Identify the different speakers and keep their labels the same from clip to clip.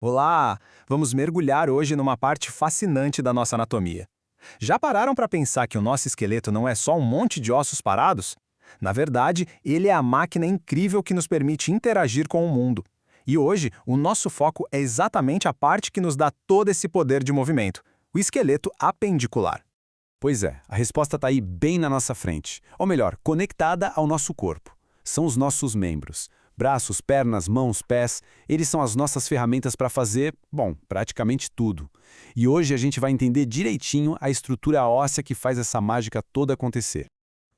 Speaker 1: Olá! Vamos mergulhar hoje numa parte fascinante da nossa anatomia. Já pararam para pensar que o nosso esqueleto não é só um monte de ossos parados? Na verdade, ele é a máquina incrível que nos permite interagir com o mundo. E hoje, o nosso foco é exatamente a parte que nos dá todo esse poder de movimento, o esqueleto apendicular.
Speaker 2: Pois é, a resposta está aí bem na nossa frente. Ou melhor, conectada ao nosso corpo. São os nossos membros. Braços, pernas, mãos, pés, eles são as nossas ferramentas para fazer, bom, praticamente tudo. E hoje a gente vai entender direitinho a estrutura óssea que faz essa mágica toda acontecer.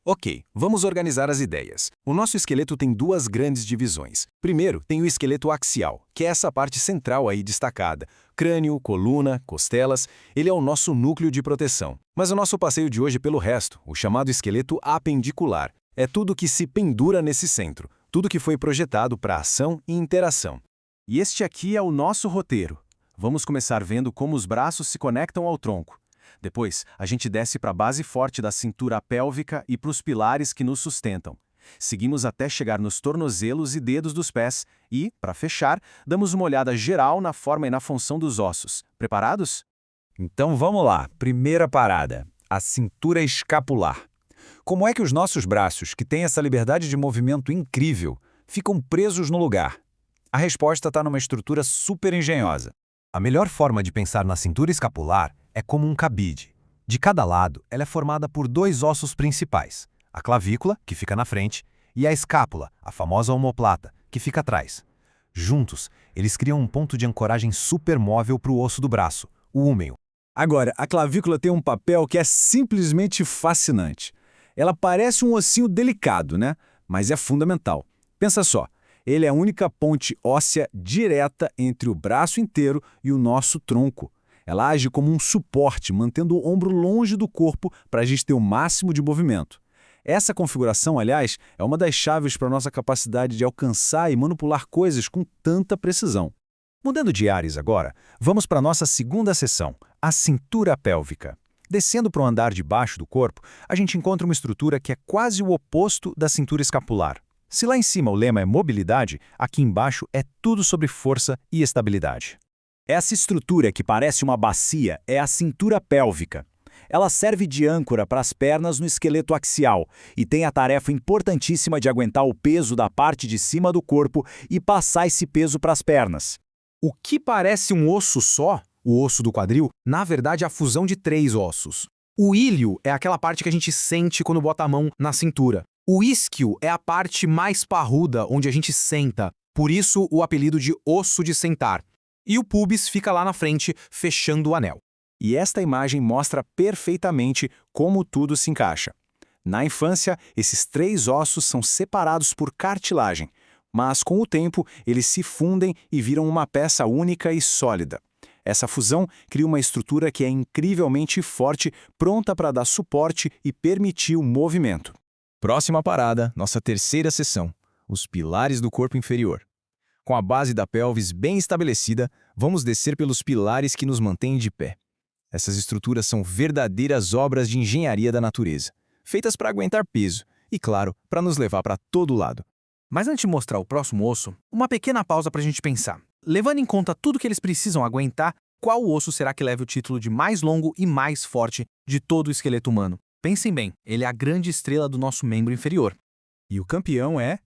Speaker 1: Ok, vamos organizar as ideias. O nosso esqueleto tem duas grandes divisões. Primeiro, tem o esqueleto axial, que é essa parte central aí destacada. Crânio, coluna, costelas, ele é o nosso núcleo de proteção. Mas o nosso passeio de hoje pelo resto, o chamado esqueleto apendicular, é tudo que se pendura nesse centro, tudo que foi projetado para ação e interação. E este aqui é o nosso roteiro. Vamos começar vendo como os braços se conectam ao tronco. Depois, a gente desce para a base forte da cintura pélvica e para os pilares que nos sustentam. Seguimos até chegar nos tornozelos e dedos dos pés e, para fechar, damos uma olhada geral na forma e na função dos ossos. Preparados?
Speaker 2: Então vamos lá, primeira parada, a cintura escapular. Como é que os nossos braços, que têm essa liberdade de movimento incrível, ficam presos no lugar? A resposta está numa estrutura super engenhosa.
Speaker 3: A melhor forma de pensar na cintura escapular é como um cabide. De cada lado, ela é formada por dois ossos principais, a clavícula, que fica na frente, e a escápula, a famosa omoplata, que fica atrás. Juntos, eles criam um ponto de ancoragem super móvel para o osso do braço, o húmero.
Speaker 2: Agora, a clavícula tem um papel que é simplesmente fascinante. Ela parece um ossinho delicado, né? Mas é fundamental. Pensa só, ele é a única ponte óssea direta entre o braço inteiro e o nosso tronco. Ela age como um suporte, mantendo o ombro longe do corpo para a gente ter o máximo de movimento. Essa configuração, aliás, é uma das chaves para a nossa capacidade de alcançar e manipular coisas com tanta precisão.
Speaker 3: Mudando de ares agora, vamos para a nossa segunda seção, a cintura pélvica. Descendo para o andar de baixo do corpo, a gente encontra uma estrutura que é quase o oposto da cintura escapular. Se lá em cima o lema é mobilidade, aqui embaixo é tudo sobre força e estabilidade.
Speaker 4: Essa estrutura que parece uma bacia é a cintura pélvica. Ela serve de âncora para as pernas no esqueleto axial e tem a tarefa importantíssima de aguentar o peso da parte de cima do corpo e passar esse peso para as pernas.
Speaker 1: O que parece um osso só, o osso do quadril, na verdade é a fusão de três ossos. O íleo é aquela parte que a gente sente quando bota a mão na cintura. O isquio é a parte mais parruda, onde a gente senta, por isso o apelido de osso de sentar. E o púbis fica lá na frente, fechando o anel. E esta imagem mostra perfeitamente como tudo se encaixa. Na infância, esses três ossos são separados por cartilagem, mas com o tempo eles se fundem e viram uma peça única e sólida. Essa fusão cria uma estrutura que é incrivelmente forte, pronta para dar suporte e permitir o movimento.
Speaker 5: Próxima parada, nossa terceira seção, os pilares do corpo inferior. Com a base da pelvis bem estabelecida, vamos descer pelos pilares que nos mantêm de pé. Essas estruturas são verdadeiras obras de engenharia da natureza, feitas para aguentar peso e, claro, para nos levar para todo lado.
Speaker 1: Mas antes de mostrar o próximo osso, uma pequena pausa para a gente pensar. Levando em conta tudo que eles precisam aguentar, qual osso será que leva o título de mais longo e mais forte de todo o esqueleto humano? Pensem bem, ele é a grande estrela do nosso membro inferior.
Speaker 3: E o campeão é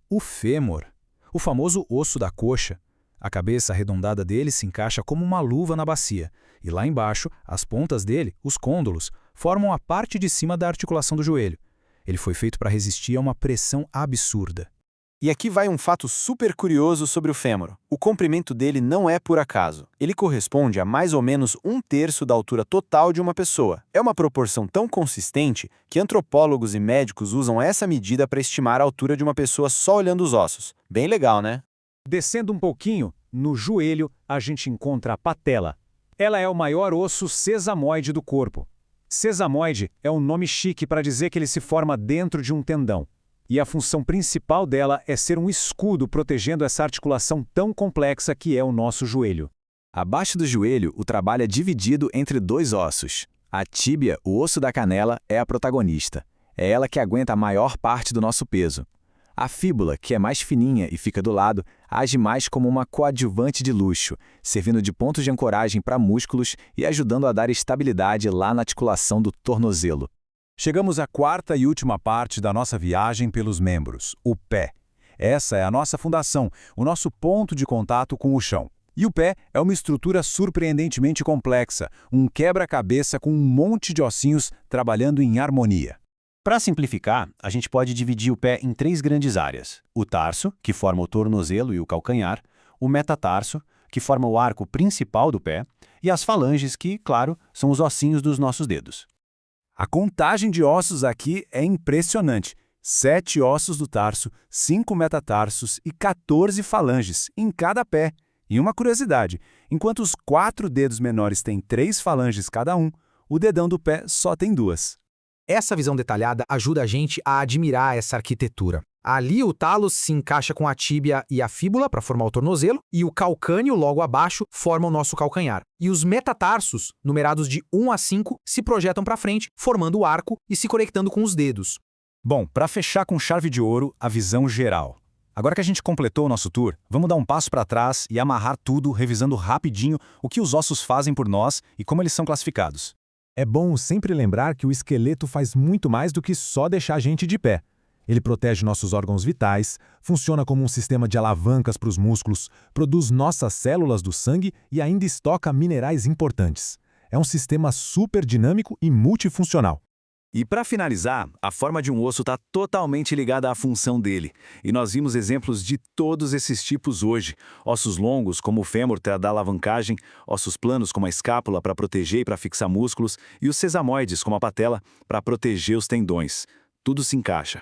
Speaker 3: o fêmur, o famoso osso da coxa. A cabeça arredondada dele se encaixa como uma luva na bacia, e lá embaixo, as pontas dele, os côndolos, formam a parte de cima da articulação do joelho. Ele foi feito para resistir a uma pressão absurda.
Speaker 6: E aqui vai um fato super curioso sobre o fêmur. O comprimento dele não é por acaso. Ele corresponde a mais ou menos 1/3 da altura total de uma pessoa. É uma proporção tão consistente que antropólogos e médicos usam essa medida para estimar a altura de uma pessoa só olhando os ossos. Bem legal, né?
Speaker 4: Descendo um pouquinho, no joelho a gente encontra a patela. Ela é o maior osso sesamoide do corpo. Sesamoide é um nome chique para dizer que ele se forma dentro de um tendão. E a função principal dela é ser um escudo protegendo essa articulação tão complexa que é o nosso joelho.
Speaker 2: Abaixo do joelho, o trabalho é dividido entre dois ossos. A tíbia, o osso da canela, é a protagonista. É ela que aguenta a maior parte do nosso peso. A fíbula, que é mais fininha e fica do lado, age mais como uma coadjuvante de luxo, servindo de ponto de ancoragem para músculos e ajudando a dar estabilidade lá na articulação do tornozelo.
Speaker 4: Chegamos à quarta e última parte da nossa viagem pelos membros, o pé. Essa é a nossa fundação, o nosso ponto de contato com o chão. E o pé é uma estrutura surpreendentemente complexa, um quebra-cabeça com um monte de ossinhos trabalhando em harmonia.
Speaker 6: Para simplificar, a gente pode dividir o pé em 3 grandes áreas. O tarso, que forma o tornozelo e o calcanhar, o metatarso, que forma o arco principal do pé, e as falanges, que, claro, são os ossinhos dos nossos dedos.
Speaker 4: A contagem de ossos aqui é impressionante. 7 ossos do tarso, 5 metatarsos e 14 falanges em cada pé. E uma curiosidade, enquanto os 4 dedos menores têm 3 falanges cada um, o dedão do pé só tem 2.
Speaker 7: Essa visão detalhada ajuda a gente a admirar essa arquitetura. Ali o talos se encaixa com a tíbia e a fíbula para formar o tornozelo, e o calcâneo logo abaixo forma o nosso calcanhar. E os metatarsos, numerados de 1 a 5, se projetam para frente, formando o arco e se conectando com os dedos.
Speaker 4: Bom, para fechar com chave de ouro, a visão geral. Agora que a gente completou o nosso tour, vamos dar um passo para trás e amarrar tudo, revisando rapidinho o que os ossos fazem por nós e como eles são classificados.
Speaker 3: É bom sempre lembrar que o esqueleto faz muito mais do que só deixar a gente de pé. Ele protege nossos órgãos vitais, funciona como um sistema de alavancas para os músculos, produz nossas células do sangue e ainda estoca minerais importantes. É um sistema super dinâmico e multifuncional.
Speaker 2: E para finalizar, a forma de um osso está totalmente ligada à função dele. E nós vimos exemplos de todos esses tipos hoje. Ossos longos, como o fêmur, para dar alavancagem, ossos planos, como a escápula, para proteger e para fixar músculos, e os sesamoides, como a patela, para proteger os tendões. Tudo se encaixa.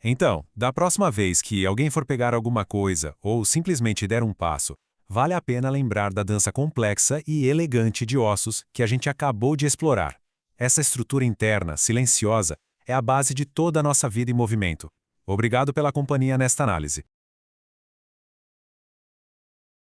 Speaker 1: Então, da próxima vez que alguém for pegar alguma coisa ou simplesmente der um passo, vale a pena lembrar da dança complexa e elegante de ossos que a gente acabou de explorar. Essa estrutura interna, silenciosa, é a base de toda a nossa vida e movimento. Obrigado pela companhia nesta análise.